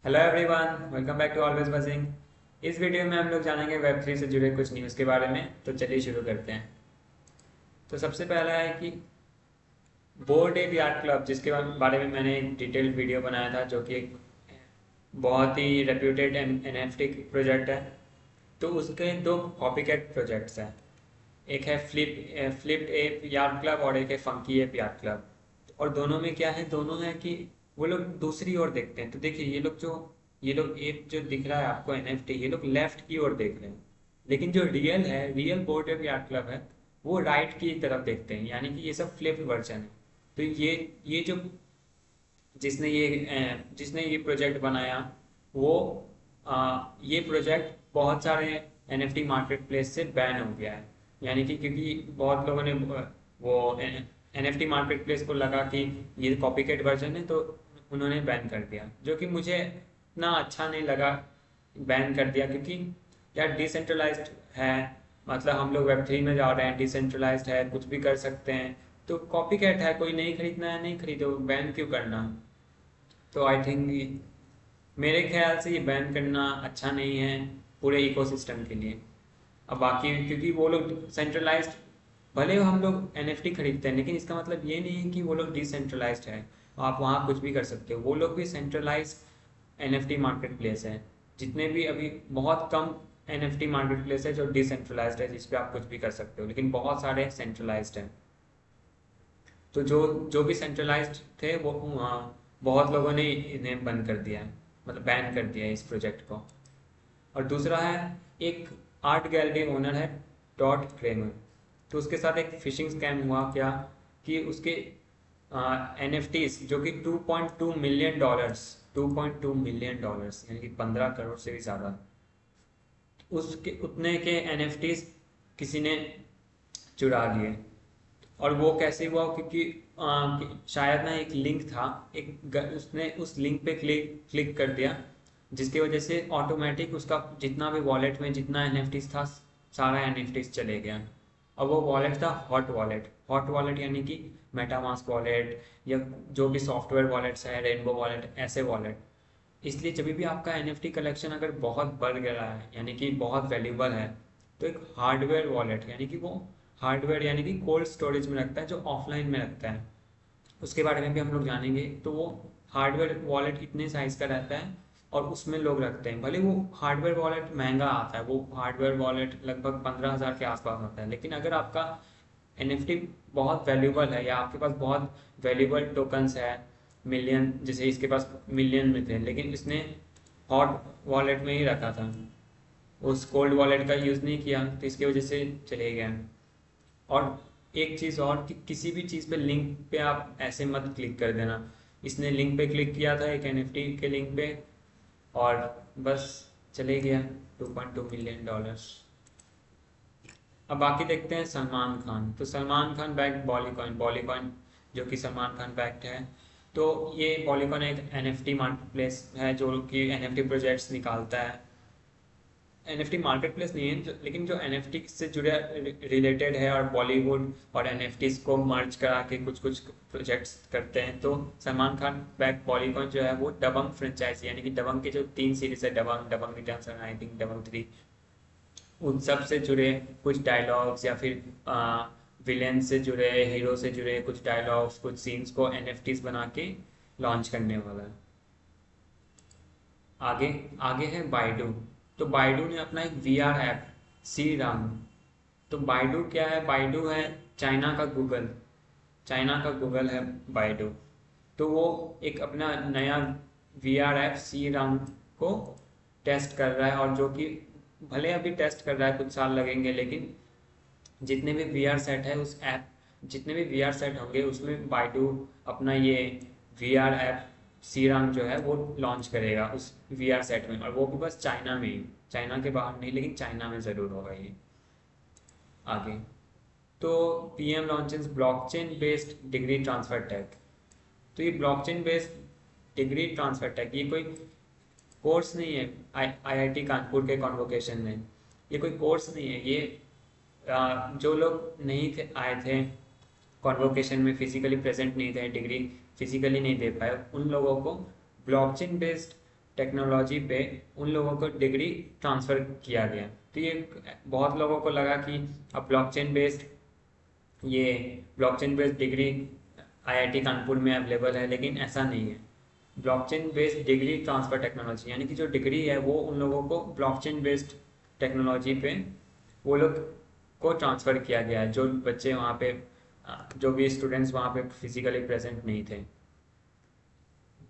Hello everyone, welcome back to always buzzing. इस video में हम लोग जानेंगे वेब 3 से जुड़े कुछ न्यूज़ के बारे में। तो चलिए शुरू करते हैं। तो सबसे पहला है कि बोर्ड एप यार्ड क्लब, जिसके बारे में मैंने एक डिटेल्ड वीडियो बनाया था, जो कि एक बहुत ही रेप्यूटेड एनएफटी प्रोजेक्ट है। तो उसके दो कॉपीकैट प्रोजेक्ट्स हैं। एक है फ्लिप्ड एप यार्ड क्लब और एक है फंकी एप यार्ड क्लब। और दोनों में क्या है, दोनों है कि वो लोग दूसरी ओर देखते हैं। तो देखिए, ये लोग एप जो दिख रहा है आपको एनएफटी, ये लोग लेफ्ट की ओर देख रहे हैं। लेकिन जो real board app yard club है, वो राइट की तरफ देखते हैं। यानी कि ये सब फ्लिप्ड वर्जन है। तो ये जो जिसने ये प्रोजेक्ट बनाया, वो ये प्रोजेक्ट बहुत सारे एनएफटी मार्केट प्लेस से बैन हो गया है। यानी कि क्योंकि बहुत लोगों ने वो एनएफटी मार्केट प्लेस को लगा कि ये कॉपीकेट वर्जन है, तो उन्होंने बैन कर दिया, जो कि मुझे इतना अच्छा नहीं लगा। बैन कर दिया क्योंकि यार डिसेंट्रलाइज्ड है। मतलब हम लोग वेब 3 में जा रहे हैं, डिसेंट्रलाइज्ड है, कुछ भी कर सकते हैं। तो कॉपीकैट है, कोई नहीं खरीदना है नहीं खरीदो, बैन क्यों करना। तो आई थिंक मेरे ख्याल से ये बैन करना अच्छा नहीं है पूरे इकोसिस्टम के लिए। अब बाकी क्योंकि वो लोग सेंट्रलाइज्ड, भले हम लोग एनएफटी खरीदते हैं, लेकिन इसका मतलब ये नहीं है कि वो लोग डिसेंट्रलाइज्ड है। आप वहाँ कुछ भी कर सकते हो। वो लोग भी सेंट्रलाइज्ड एनएफटी मार्केट प्लेस है। जितने भी अभी बहुत कम एनएफटी मार्केट प्लेस है जो डिसेंट्रलाइज्ड है, जिस पे आप कुछ भी कर सकते हो, लेकिन बहुत सारे सेंट्रलाइज्ड हैं। तो जो जो भी सेंट्रलाइज्ड थे वो बहुत लोगों ने इन्हें बंद कर दिया है, मतलब बैन कर दिया है इस प्रोजेक्ट को। और दूसरा है, एक आर्ट गैलरी ओनर है डॉट क्रेमर। तो उसके साथ एक फिशिंग स्कैम हुआ क्या, कि उसके एनएफटीज जो कि 2.2 मिलियन डॉलर्स यानी कि 15 करोड़ से भी ज़्यादा, उसके उतने के एनएफटीज किसी ने चुरा लिए। और वो कैसे हुआ, क्योंकि शायद ना एक लिंक था, उसने उस लिंक पे क्लिक क्लिक कर दिया, जिसकी वजह से ऑटोमेटिक उसका जितना भी वॉलेट में जितना एनएफटीज था, सारा एनएफटीज चले गया। और वो वॉलेट था हॉट वॉलेट यानी कि मेटामास्क वॉलेट, या जो भी सॉफ्टवेयर वॉलेट्स है, रेनबो वॉलेट, ऐसे वॉलेट। इसलिए जब भी आपका एनएफटी कलेक्शन अगर बहुत बढ़ गया है, यानी कि बहुत वैल्यूबल है, तो एक हार्डवेयर वॉलेट, यानी कि वो हार्डवेयर यानी कि कोल्ड स्टोरेज में रखता है, जो ऑफलाइन में रखता है, उसके बारे में भी हम लोग जानेंगे। तो वो हार्डवेयर वॉलेट कितने साइज का रहता है और उसमें लोग रखते हैं। भले वो हार्डवेयर वॉलेट महंगा आता है, वो हार्डवेयर वॉलेट लगभग 15,000 के आसपास होता है, लेकिन अगर आपका एनएफटी बहुत वैल्यूबल है, या आपके पास बहुत वैल्यूबल टोकन्स है, मिलियन, जैसे इसके पास मिलियन में थे, लेकिन इसने हॉट वॉलेट में ही रखा था, उस कोल्ड वॉलेट का यूज़ नहीं किया, तो इसकी वजह से चले गए। और एक चीज़ और, कि किसी भी चीज़ पे लिंक पे आप ऐसे मत क्लिक कर देना। इसने लिंक पे क्लिक किया था एक एनएफटी के लिंक पे, और बस चले गया 2.2 मिलियन डॉलर्स। अब बाकी देखते हैं सलमान खान। तो सलमान खान बैक बॉलीकॉइन जो कि सलमान खान बैक्ड है। तो ये बॉलीकॉइन एक एनएफटी मार्केट प्लेस है जो कि एनएफटी प्रोजेक्ट्स निकालता है। एनएफटी मार्केट प्लेस नहीं है लेकिन जो एनएफटी से जुड़े रिलेटेड है, और बॉलीवुड और एनएफटी को मर्ज करा के कुछ कुछ प्रोजेक्ट्स करते हैं। तो सलमान खान बैक पॉलीगॉन जो है, वो दबंग फ्रेंचाइजी, यानी कि दबंग के जो 3 सीरीज है, दबंग, दबंग रिटर्न्स और आई थिंक दबंग 3, उन सब से जुड़े कुछ डायलॉग्स, या फिर विलेन से जुड़े, हीरो से जुड़े कुछ डायलॉग्स, कुछ सीन्स को एनएफटीज बना के लॉन्च करने वाला है। आगे आगे है बाइडू। तो बाइडू ने अपना एक वीआर ऐप, सी रंग। तो बाइडू क्या है, बाइडू है चाइना का गूगल, चाइना का गूगल है बाइडू। तो वो एक अपना नया वीआर ऐप सी रंग को टेस्ट कर रहा है, और जो कि भले अभी टेस्ट कर रहा है, कुछ साल लगेंगे, लेकिन जितने भी वीआर सेट है उस ऐप, जितने भी वीआर सेट होंगे उसमें बाइडू अपना ये वीआर ऐप सीराम जो है वो लॉन्च करेगा उस वीआर सेट में, और वो भी बस चाइना में ही, चाइना के बाहर नहीं, लेकिन चाइना में ज़रूर होगा ये। आगे, तो PM launches blockchain based degree transfer tech. तो ये blockchain based degree transfer tech, ये कोई कोर्स नहीं है आईआईटी कानपुर के कॉन्वोकेशन में। ये कोई कोर्स नहीं है, ये जो लोग नहीं थे, आए थे कॉन्वोकेशन में, फिजिकली प्रेजेंट नहीं थे, डिग्री फिजिकली नहीं दे पाए, उन लोगों को ब्लॉकचेन बेस्ड टेक्नोलॉजी पे उन लोगों को डिग्री ट्रांसफ़र किया गया। तो ये बहुत लोगों को लगा कि अब blockchain based degree IIT Kanpur में अवेलेबल है, लेकिन ऐसा नहीं है। Blockchain based degree transfer technology यानी कि जो डिग्री है वो उन लोगों को ब्लॉकचेन बेस्ड टेक्नोलॉजी पे वो लोग को ट्रांसफ़र किया गया है, जो बच्चे वहाँ पे जो भी स्टूडेंट्स वहाँ पे फिजिकली प्रेजेंट नहीं थे।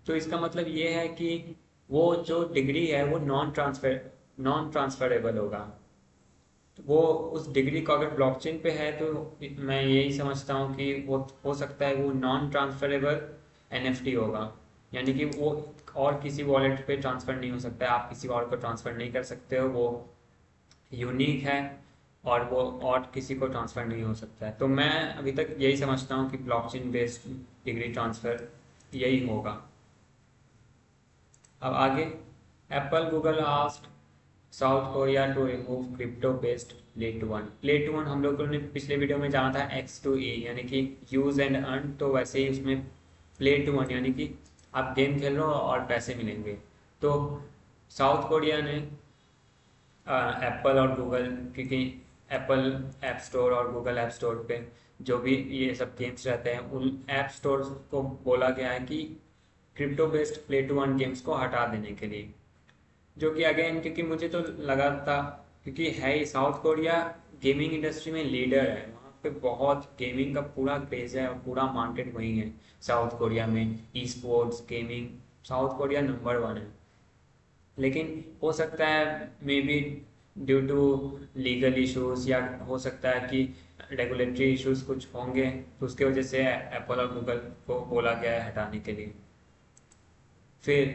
तो इसका मतलब ये है कि वो जो डिग्री है वो नॉन ट्रांसफरेबल होगा। तो वो उस डिग्री को अगर ब्लॉकचेन पे है तो मैं यही समझता हूँ कि वो हो सकता है वो नॉन ट्रांसफरेबल एनएफटी होगा, यानी कि वो और किसी वॉलेट पे ट्रांसफ़र नहीं हो सकता है, आप किसी और को ट्रांसफ़र नहीं कर सकते हो, वो यूनिक है और वो और किसी को ट्रांसफ़र नहीं हो सकता है। तो मैं अभी तक यही समझता हूँ कि ब्लॉकचेन बेस्ड डिग्री ट्रांसफ़र यही होगा। अब आगे, Apple Google asked South Korea to remove crypto based play to one हम लोगों ने पिछले वीडियो में जाना था X2E यानी कि यूज़ एंड अर्न, तो वैसे ही उसमें प्ले टू वन यानी कि आप गेम खेल रहे हो और पैसे मिलेंगे। तो साउथ कोरिया ने एप्पल और गूगल, क्योंकि एप्पल ऐप स्टोर और गूगल ऐप स्टोर पे जो भी ये सब गेम्स रहते हैं उन ऐप स्टोर को बोला गया है कि crypto based play to earn games को हटा देने के लिए, जो कि अगेन क्योंकि मुझे तो लगा था, क्योंकि है ही साउथ कोरिया गेमिंग इंडस्ट्री में लीडर है, वहाँ पे बहुत गेमिंग का पूरा क्रेज है और पूरा मार्केट वही है साउथ कोरिया में, e sports gaming South Korea number one है। लेकिन हो सकता है may be due to legal issues या हो सकता है कि रेगुलेटरी इश्यूज कुछ होंगे, तो उसके वजह से एप्पल और गूगल को बोला गया है हटाने के लिए। फिर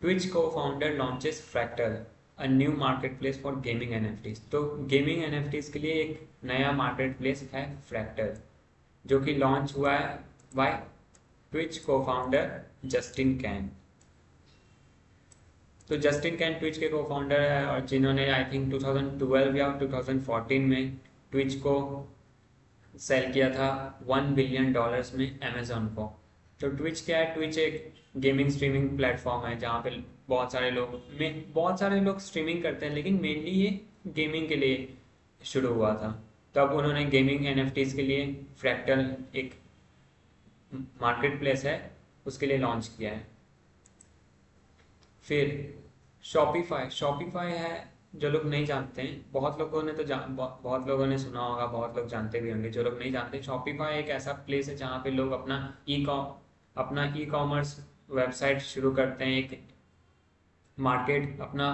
ट्विच को founder launches fractal, a new market place for gaming NFTs. तो गेमिंग एनएफटीज के लिए एक नया मार्केट प्लेस है फ्रैक्टल, जो कि लॉन्च हुआ है बाय ट्विच को फाउंडर जस्टिन कैन। तो जस्टिन कैन ट्विच के को फाउंडर है और जिन्होंने आई थिंक 2012 या 2014 में ट्विच को सेल किया था $1 बिलियन में अमेजोन को। तो ट्विच क्या है, ट्विच एक गेमिंग स्ट्रीमिंग प्लेटफॉर्म है जहाँ पे बहुत सारे लोग स्ट्रीमिंग करते हैं, लेकिन मेनली ये गेमिंग के लिए शुरू हुआ था। तब उन्होंने गेमिंग एनएफटीज के लिए फ्रैक्टल एक मार्केट प्लेस है उसके लिए लॉन्च किया है। फिर शॉपिफाई है, जो लोग नहीं जानते हैं, बहुत लोगों ने बहुत लोगों ने सुना होगा, बहुत लोग जानते भी होंगे, जो लोग नहीं जानते, शॉपिफाई एक ऐसा प्लेस है जहाँ पे लोग अपना ई कॉमर्स वेबसाइट शुरू करते हैं, एक मार्केट अपना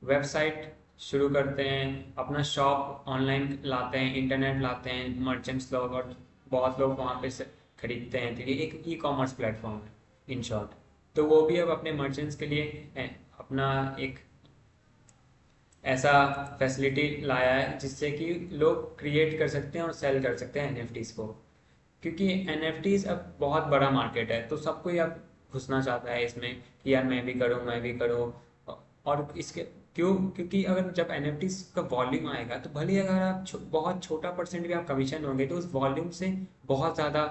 वेबसाइट शुरू करते हैं, अपना शॉप ऑनलाइन लाते हैं, इंटरनेट लाते हैं मर्चेंट्स लोग, और बहुत लोग वहाँ पे से खरीदते हैं। तो ये एक ई कॉमर्स प्लेटफॉर्म है इन शॉर्ट। तो वो भी अब अपने मर्चेंट्स के लिए अपना एक ऐसा फैसिलिटी लाया है जिससे कि लोग क्रिएट कर सकते हैं और सेल कर सकते हैं एनएफटीज को, क्योंकि एनएफटीज अब बहुत बड़ा मार्केट है, तो सब कोई अब घुसना चाहता है इसमें कि यार मैं भी करूँ। और इसके क्योंकि अगर जब एनएफटीज का वॉल्यूम आएगा तो भले अगर आप बहुत छोटा परसेंट भी आप कमीशन होंगे तो उस वॉल्यूम से बहुत ज़्यादा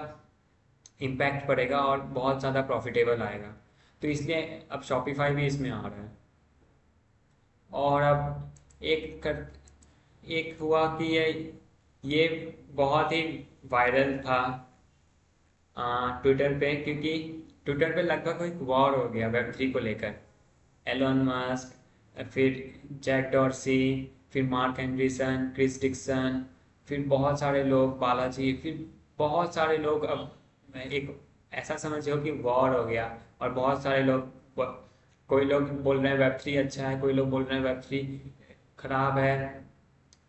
इम्पैक्ट पड़ेगा और बहुत ज़्यादा प्रॉफिटेबल आएगा। तो इसलिए अब शॉपिफाई भी इसमें आ रहा है। और अब एक हुआ कि ये बहुत ही वायरल था ट्विटर पे, क्योंकि ट्विटर पे लगभग एक वॉर हो गया वेब3 को लेकर। एलोन मस्क, फिर जैक डॉर्सी, फिर मार्क एंड्रीसन, क्रिस डिक्सन, फिर बहुत सारे लोग, बालाजी, फिर बहुत सारे लोग, अब एक ऐसा समझो कि वॉर हो गया। और बहुत सारे लोग, कोई लोग बोल रहे हैं वेब3 अच्छा है, कोई लोग बोल रहे हैं वेब3 खराब है,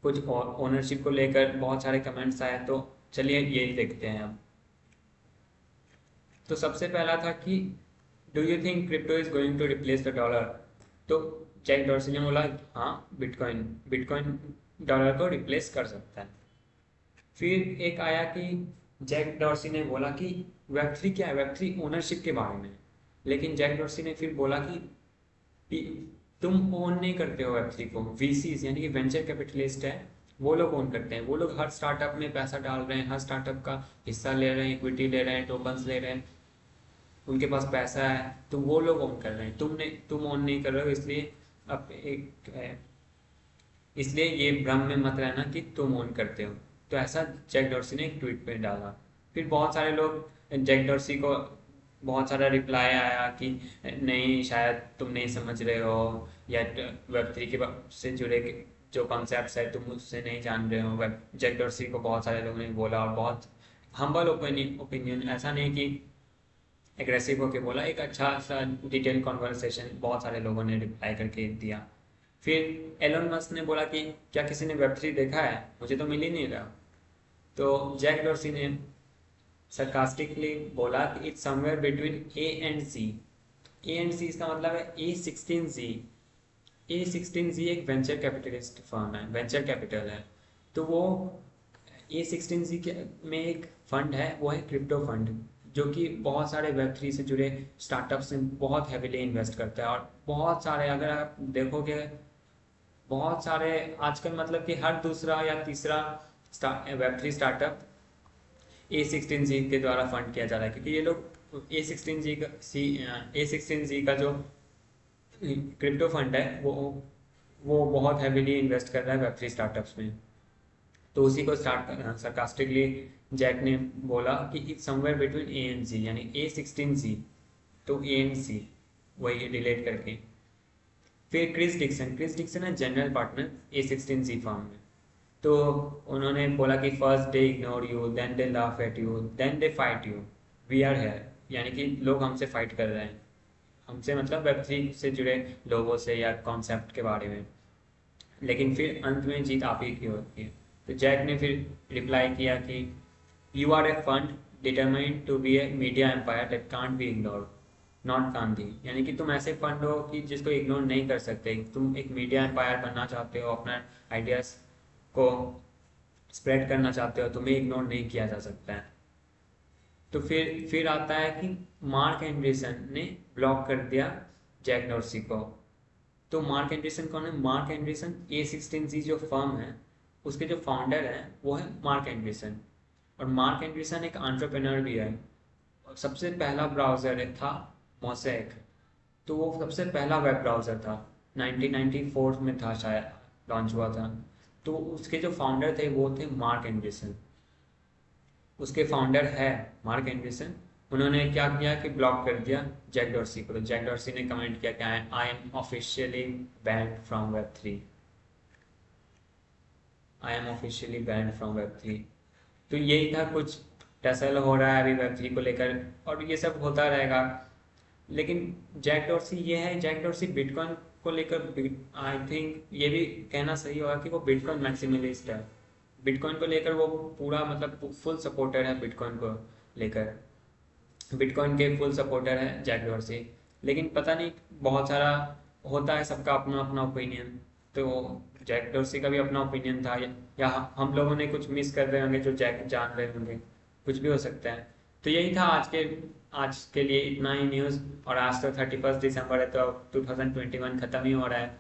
कुछ ओनरशिप को लेकर बहुत सारे कमेंट्स आए। तो चलिए यही देखते हैं अब। तो सबसे पहला था कि do you think crypto is going to replace the dollar. तो जैक डॉर्सी ने बोला हाँ, बिटकॉइन डॉलर को रिप्लेस कर सकता है। फिर एक आया कि जैक डॉर्सी ने बोला कि वेब3 क्या है, वेब3 ओनरशिप के बारे में। लेकिन जैक डॉर्सी ने फिर बोला कि तुम ओन नहीं करते हो वेब3 को, वीसीज यानी कि वेंचर कैपिटलिस्ट है वो लोग ओन करते हैं। वो लोग हर स्टार्टअप में पैसा डाल रहे हैं, हर स्टार्टअप का हिस्सा ले रहे हैं, इक्विटी ले रहे हैं, टोकन्स ले रहे हैं। उनके पास पैसा है तो वो लोग ओन कर रहे हैं, तुम ओन नहीं कर रहे हो, इसलिए अब इसलिए ये भ्रम में मत रहना कि तुम ओन करते हो। तो ऐसा जैक डॉर्सी ने एक ट्वीट पे डाला। फिर बहुत सारे लोग जैक डॉर्सी को बहुत सारा रिप्लाई आया कि नहीं शायद तुम नहीं समझ रहे हो, या वेब3 के से जुड़े जो कॉन्सेप्ट्स है तुम उससे नहीं जान रहे हो। वेब जैक डॉर्सी को बहुत सारे लोगों ने बोला, और बहुत हम्बल ओपिनियन, ऐसा नहीं कि एग्रेसिव होके बोला, एक अच्छा सा डिटेल कॉन्वर्सेशन बहुत सारे लोगों ने रिप्लाई करके दिया। फिर एलोन मस्क ने बोला कि क्या किसी ने वेब3 देखा है, मुझे तो मिल ही नहीं रहा। तो जैक डॉर्सी ने सरकास्टिकली बोला कि it's somewhere between A and C. A and C इसका मतलब है A16Z। A16Z एक वेंचर कैपिटलिस्ट फर्म है, वेंचर कैपिटल है। तो वो A16Z के में एक फंड है, वो है क्रिप्टो फंड, जो कि बहुत सारे वेब3 से जुड़े स्टार्टअप्स में बहुत हैवीली इन्वेस्ट करता है। और बहुत सारे, अगर आप देखोगे, बहुत सारे आजकल मतलब कि हर दूसरा या तीसरा वेब3 स्टार्टअप A16Z के द्वारा फंड किया जा रहा है, क्योंकि ये लोग A16Z का जो क्रिप्टो फंड है वो बहुत हैवीली इन्वेस्ट कर रहा है वेब3 स्टार्टअप्स में। तो उसी को सरकास्टिकली जैक ने बोला कि it's somewhere between A and C, यानी A16Z तो ए एंड सी, वही रिलेट करके। फिर क्रिस डिक्सन है जनरल पार्टनर A16Z फर्म में। तो उन्होंने बोला कि first they ignore you, then they laugh at you, then they fight you, we are here. यानी कि लोग हमसे फाइट कर रहे हैं, हमसे मतलब वेब3 से जुड़े लोगों से या कॉन्सेप्ट के बारे में, लेकिन फिर अंत में जीत आप ही की होती है। तो जैक ने फिर रिप्लाई किया कि you are a fund determined to be a media empire that can't be ignored, not Gandhi. यानी कि तुम ऐसे फंड हो कि जिसको इग्नोर नहीं कर सकते, तुम एक मीडिया एम्पायर बनना चाहते हो, अपना आइडियाज को स्प्रेड करना चाहते हो, तुम्हें इग्नोर नहीं किया जा सकता है। तो फिर आता है कि मार्क एंड्रीसन ने ब्लॉक कर दिया जैक डॉर्सी को। तो मार्क एंड्रीसन कौन है? मार्क एंड्रीसन A16Z जो फर्म है उसके जो फाउंडर हैं वो है मार्क एंड्रीसन। और मार्क एंड्रीसन एक एंटरप्रेन्योर भी है। सबसे पहला ब्राउज़र था मोज़ेक, तो वो सबसे पहला वेब ब्राउज़र था, 1994 में था शायद लॉन्च हुआ था। तो उसके जो फाउंडर थे वो थे मार्क एंड्रीसन, उसके फाउंडर है मार्क एंड्रीसन। उन्होंने क्या किया कि ब्लॉक कर दिया जैक डॉर्सी को। तो जैक डॉर्सी ने कमेंट किया कि I am officially banned from Web3, I am officially banned from Web3. तो यही था, कुछ टसल हो रहा है अभी वेब3 को लेकर, और ये सब होता रहेगा। लेकिन जैक डॉर्सी ये है, जैक डॉर्सी बिटकॉइन को लेकर आई थिंक ये भी कहना सही होगा कि वो बिटकॉइन मैक्सिमलिस्ट है। बिटकॉइन को लेकर वो पूरा मतलब फुल सपोर्टर है, बिटकॉइन को लेकर बिटकॉइन के फुल सपोर्टर है जैक डॉर्सी। लेकिन पता नहीं, बहुत सारा होता है, सबका अपना अपना ओपिनियन। तो जैक डॉर्सी का भी अपना ओपिनियन था, या हम लोगों ने कुछ मिस कर रहे होंगे जो जैक जान रहे होंगे, कुछ भी हो सकता है। तो यही था आज के लिए इतना ही न्यूज़। और आज तो 31 दिसंबर है, तो 2021 ख़त्म ही हो रहा है।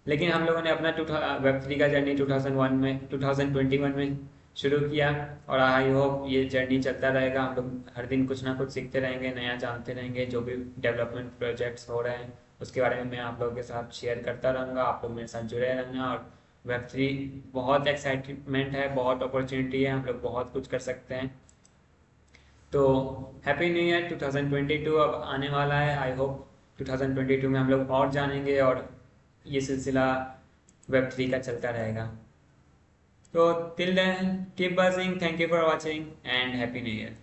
लेकिन हम लोगों ने अपना वेब3 का जर्नी 2021 में शुरू किया, और आई होप ये जर्नी चलता रहेगा। हम लोग हर दिन कुछ ना कुछ सीखते रहेंगे, नया जानते रहेंगे। जो भी डेवलपमेंट प्रोजेक्ट्स हो रहे हैं उसके बारे में मैं आप लोगों के साथ शेयर करता रहूँगा। आप लोग मेरे साथ जुड़े रहना। और वेब3 बहुत एक्साइटमेंट है, बहुत अपॉर्चुनिटी है, हम लोग बहुत कुछ कर सकते हैं। तो हैप्पी न्यू ईयर 2022 अब आने वाला है। आई होप 2022 में हम लोग और जानेंगे, और ये सिलसिला वेब3 का चलता रहेगा। तो till then keep buzzing, thank you for watching and happy new year.